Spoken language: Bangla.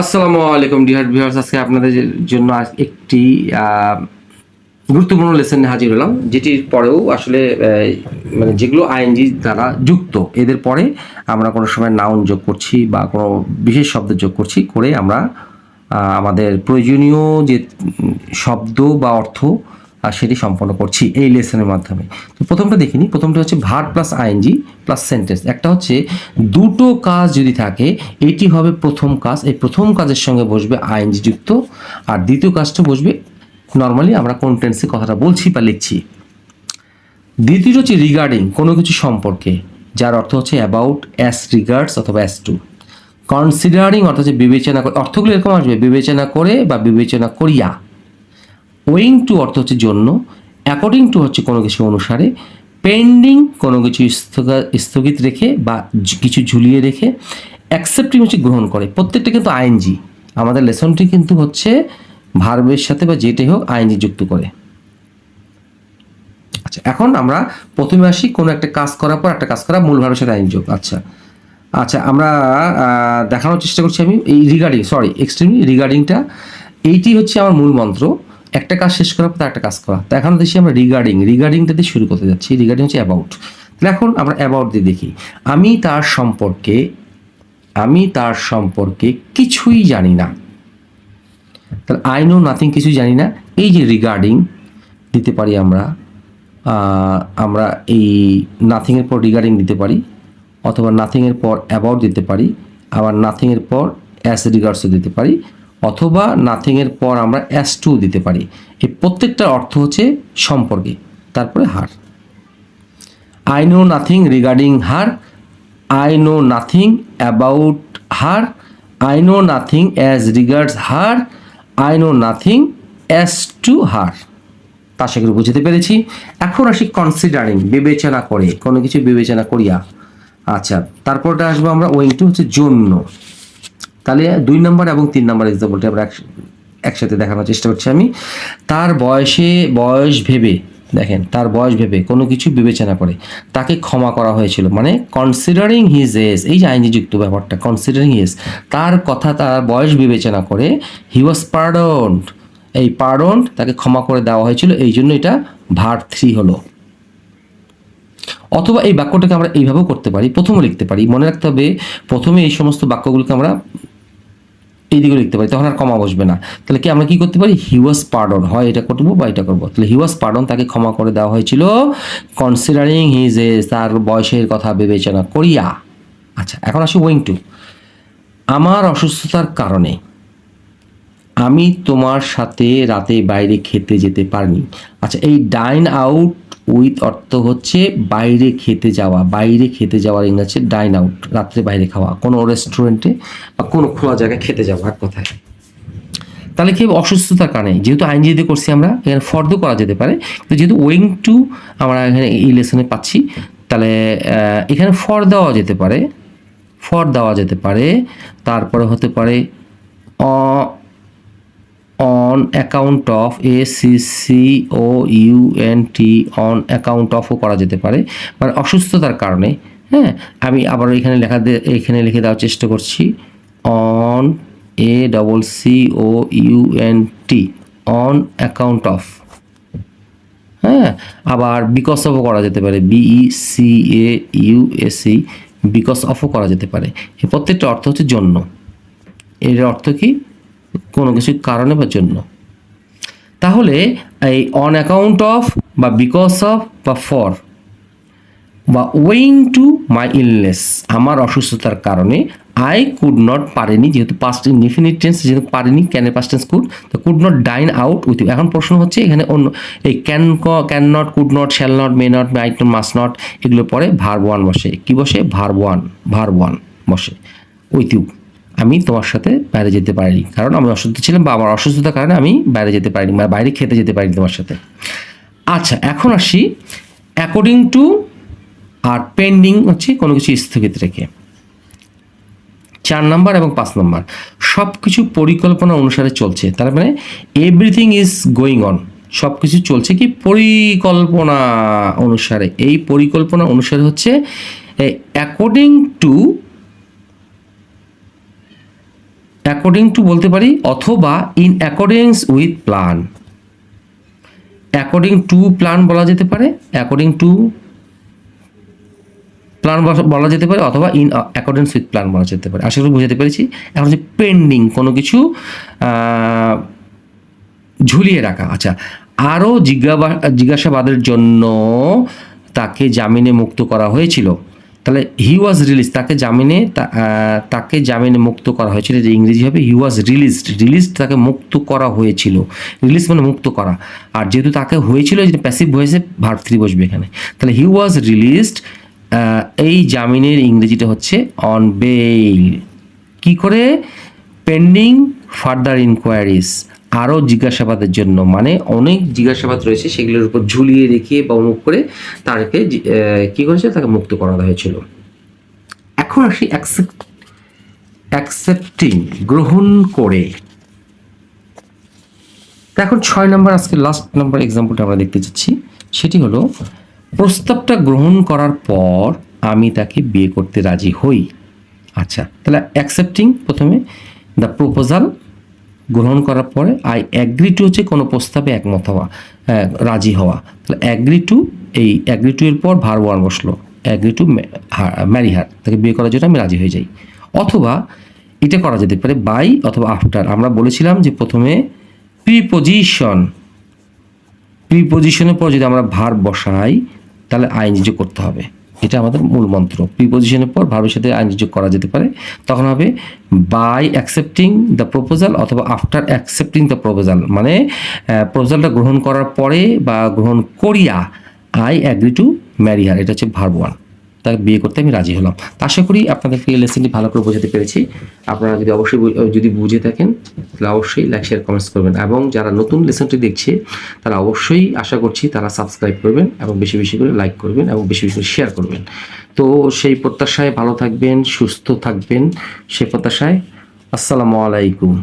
আসসালামু আলাইকুম ডিয়ার ভিউয়ার্স, আজকে আপনাদের জন্য একটি গুরুত্বপূর্ণ লেসন নিয়ে হাজির হলাম, যেটির পরেও আসলে মানে যেগুলো আইএনজি দ্বারা যুক্ত, এদের পরে আমরা কোনো সময় নাউন যোগ করছি বা কোনো বিশেষ শব্দ যোগ করছি, করে আমরা আমাদের প্রয়োজনীয় যে শব্দ বা অর্থ সেটি সম্পন্ন করছি এই লেসনের মাধ্যমে। তো প্রথমটা দেখিনি, প্রথমটা হচ্ছে verb plus ING plus sentence. একটা হচ্ছে দুটো কাজ যদি থাকে, এটি হবে প্রথম কাজ, এই প্রথম কাজের সঙ্গে বসবে আইএনজি যুক্ত, আর দ্বিতীয় কাজটা বসবে নর্মালি আমরা কোন টেন্সে কথাটা বলছি বা লিখছি। দ্বিতীয়টা হচ্ছে রিগার্ডিং, কোনো কিছু সম্পর্কে, যার অর্থ হচ্ছে অ্যাবাউট, অ্যাস রিগার্ডস অথবা অ্যাস টু। কনসিডারিং অর্থ হচ্ছে বিবেচনা করে, অর্থগুলো এরকম আসবে বিবেচনা করে বা বিবেচনা করিয়া। ওয়িং টু অর্থ হচ্ছে জন্য, অ্যাকর্ডিং টু হচ্ছে কোনো কিছু অনুসারে, পেন্ডিং কোনো কিছু স্থগিত রেখে বা কিছু ঝুলিয়ে রেখে, অ্যাকসেপ্টিং হচ্ছে গ্রহণ করে। প্রত্যেকটা কিন্তু আইএনজি, আমাদের লেসনটি কিন্তু হচ্ছে ভার্বের সাথে বা যেটাই হোক আইএনজি যুক্ত করে। আচ্ছা, এখন আমরা প্রথমে আসি কোনো একটা কাজ করার পর একটা কাজ করা, মূল ভার্বের সাথে আইএনজি যোগ। আচ্ছা আমরা দেখানোর চেষ্টা করছি আমি এই এক্সট্রিমলি রিগার্ডিংটা, এইটি হচ্ছে আমার মূল মন্ত্র। একটা কাজ শেষ করার পর একটা কাজ করা। তো এখন দেখছি আমরা রিগার্ডিংটা দিয়ে শুরু করতে যাচ্ছি। রিগার্ডিং হচ্ছে অ্যাবাউট। তাহলে এখন আমরা অ্যাবাউট দিয়ে দেখি। আমি তার সম্পর্কে কিছুই জানি না। তাহলে আই নো নাথিং, কিছুই জানি না। এই যে রিগার্ডিং দিতে পারি আমরা এই নাথিংয়ের পর রিগার্ডিং দিতে পারি, অথবা নাথিংয়ের পর অ্যাবাউট দিতে পারি, আবার নাথিংয়ের পর অ্যাস রিগার্ডসও দিতে পারি, অথবা নাথিংয়ের পর আমরা অ্যাস টু দিতে পারি। এই প্রত্যেকটার অর্থ হচ্ছে সম্পর্কে, তারপরে her. I know nothing regarding her, I know nothing about her, I know nothing as regards her, I know nothing as to her. তা সেগুলো বুঝতে পেরেছি। এখন আসি কনসিডারিং, বিবেচনা করে, কোনো কিছু বিবেচনা করিয়া। আচ্ছা, তারপরটা আসবো আমরা ওয়িং টু হচ্ছে জন্য। তাহলে 2 নম্বর এবং 3 নম্বর এক্সাম্পলটা আমরা একসাথে দেখানোর চেষ্টা করছি আমি। তার বয়স ভেবে, দেখেন তার বয়স ভেবে কোনো কিছু বিবেচনা করে তাকে ক্ষমা করা হয়েছিল, মানে কনসিডারিং হিজ এজ, এই যে আইনজি যুক্ত ব্যাপারটা, কনসিডারিং হিজ, তার বয়স বিবেচনা করে হি ওয়াজ পার্ডনড, এই পার্ডন তাকে ক্ষমা করে দেওয়া হয়েছিল, এই জন্য এটা ভার্ব 3 হলো। অথবা এই বাক্যটাকে আমরা এইভাবেও করতে পারি, প্রথমে লিখতে পারি। মনে রাখতে হবে প্রথমে এই সমস্ত বাক্যগুলোকে আমরা এই দিকে লিখতে পারি, তখন আর কমা বসবে না। তাহলে কি আমরা কি করতে পারি, হি ওয়াজ পার্ডন, হয় এটা করবো বা এটা করবো। তাহলে হি ওয়াজ পার্ডন, তাকে ক্ষমা করে দেওয়া হয়েছিল, কনসিডারিং হিজ এজ, তার বয়সের কথা বিবেচনা করিয়া। আচ্ছা, এখন আসি ওয়িং টু। আমার অসুস্থতার কারণে আমি তোমার সাথে রাতে বাইরে খেতে যেতে পারিনি। আচ্ছা, এই ডাইন আউট উইথ অর্থ হচ্ছে বাইরে খেতে যাওয়া, বাইরে খেতে যাওয়ার ইংরেজি ডাইন আউট, রাত্রে বাইরে খাওয়া, কোনো রেস্টুরেন্টে বা কোনো খোলা জায়গায় খেতে যাওয়া এক কথায়। তাহলে কি অসুস্থতার কারণে, যেহেতু আইনজি দিয়ে করছি আমরা, এখানে ফর্দ করা যেতে পারে, কিন্তু যেহেতু ওয়িং টু আমরা এখানে এই লেসনে পাচ্ছি, তাহলে এখানে ফর দেওয়া যেতে পারে, তারপরে হতে পারে on account of, ACCOUNT, on account অফও করা যেতে পারে, মানে অসুস্থতার কারণে। হ্যাঁ, আমি আবার এখানে লিখে দেওয়ার চেষ্টা করছি, on ACCOUNT, on account of. হ্যাঁ, আবার বিকজ অফও করা যেতে পারে, BECAUSE, বিকজ অফও করা যেতে পারে। এই প্রত্যেকটা অর্থ হচ্ছে জন্য। এর অর্থ কি, কোনো কিছু কারণে বা জন্য। তাহলে এই অন অ্যাকাউন্ট অফ বা বিকজ অফ বা ফর বা ওয়িং টু মাই ইলনেস, আমার অসুস্থতার কারণে, আই কুড নট, পারেনি, যেহেতু পাস্ট ইনডিফিনিট টেন্স, যেহেতু পারেনি, ক্যানের পাস্ট টেন্স কুড, তো could not dine out with you. এখন প্রশ্ন হচ্ছে এখানে অন্য এই can not, could not, shall not, may not, might not, must not, এগুলো পরে ভার্ব 1 বসে। কি বসে, ভার্ব 1 বসে, উইথ ইউ। আমি তোমার সাথে বাইরে যেতে পারিনি, কারণ আমি অসুস্থ ছিলাম, বা আমার অসুস্থতার কারণে আমি বাইরে যেতে পারিনি, মানে বাইরে খেতে যেতে পারিনি তোমার সাথে। আচ্ছা, এখন আসি অ্যাকর্ডিং টু আর পেন্ডিং হচ্ছে কোনো কিছু স্থগিত রেখে। 4 নম্বর এবং 5 নম্বর, সব কিছু পরিকল্পনা অনুসারে চলছে, তার মানে এভরিথিং ইজ গোয়িং অন, সব কিছু চলছে কি পরিকল্পনা অনুসারে। এই পরিকল্পনা অনুসারে হচ্ছে অ্যাকর্ডিং টু অ্যাকর্ডিং টু বলতে পারি, অথবা in accordance with plan. According to plan বলা যেতে পারে, অ্যাকর্ডিং টু প্ল্যান বলা যেতে পারে, অথবা ইন অ্যাকর্ডেন্স উইথ প্ল্যান বলা যেতে পারে। আশা করি বুঝাতে পেরেছি। এখন হচ্ছে পেন্ডিং, কোনো কিছু ঝুলিয়ে রাখা। আচ্ছা, আরও জিজ্ঞাসাবাদের জন্য তাকে জামিনে মুক্ত করা হয়েছিল। তাহলে হি ওয়াজ রিলিজ, তাকে জামিনে মুক্ত করা হয়েছিল, যে ইংরেজি হবে হি ওয়াজ রিলিজড তাকে মুক্ত করা হয়েছিল। রিলিজ মানে মুক্ত করা, আর যেহেতু তাকে হয়েছিল, যেটা প্যাসিভ ভয়েসে ভার্ব 3 বসবে এখানে। তাহলে হি ওয়াজ রিলিজড, এই জামিনের ইংরেজিটা হচ্ছে অন বেইল। কি করে? পেন্ডিং ফার্দার ইনকোয়ারিজ, আরও জিজ্ঞাসাবাদের জন্য, মানে অনেক জিজ্ঞাসাবাদ রয়েছে, সেগুলোর উপর ঝুলিয়ে রেখে বা মুখ করে তাকে কি করেছে, তাকে মুক্ত করা হয়েছিল। এখন আসি অ্যাকসেপ্টিং, গ্রহণ করে। এখন 6 নম্বর, আজকে লাস্ট নাম্বার এক্সাম্পলটা আমরা দেখতে চাচ্ছি। সেটি হলো, প্রস্তাবটা গ্রহণ করার পর আমি তাকে বিয়ে করতে রাজি হই। আচ্ছা, তাহলে অ্যাকসেপ্টিং প্রথমে, দ্য প্রপোজাল গ্রহণ করার পরে আই অ্যাগ্রি টু হচ্ছে কোনো প্রস্তাবে একমত হওয়া, রাজি হওয়া। তাহলে অ্যাগ্রি টু, এই অ্যাগ্রি টু এর পর ভার্ব 1 বসলো, অ্যাগ্রি টু ম্যারি হার, তাকে বিয়ে করার জন্য আমি রাজি হয়ে যাই। অথবা এটা করা যেতে পারে বাই অথবা আফটার। আমরা বলেছিলাম যে প্রথমে প্রিপোজিশনের পর যদি আমরা ভার্ব বসাই, তাহলে আইএনজি যোগ করতে হবে। এটা আমাদের মূল মন্ত্র। প্রিপোজিশনের পর ভার্বের সাথে আইএনজি যোগ করা যেতে পারে। তখন হবে বাই অ্যাকসেপ্টিং দ্য প্রপোজাল অথবা আফটার অ্যাকসেপ্টিং দ্য প্রপোজাল, মানে প্রপোজালটা গ্রহণ করার পরে বা গ্রহণ করিয়া I agree to marry her, এটা হচ্ছে ভার্ব 1, তাকে বিয়ে করতে আমি রাজি হলাম। আশা করি আপনাদেরকে এই লেসনটি ভালো করে বোঝাতে পেরেছি। আপনারা যদি বুঝে থাকেন, তাহলে অবশ্যই লাইক, শেয়ার, কমেন্টস করবেন, এবং যারা নতুন লেসনটি দেখছে তারা অবশ্যই আশা করছি তারা সাবস্ক্রাইব করবেন, এবং বেশি বেশি করে লাইক করবেন, এবং বেশি বেশি করে শেয়ার করবেন। তো সেই প্রত্যাশায় ভালো থাকবেন, সুস্থ থাকবেন, সেই প্রত্যাশায় আসসালামু আলাইকুম।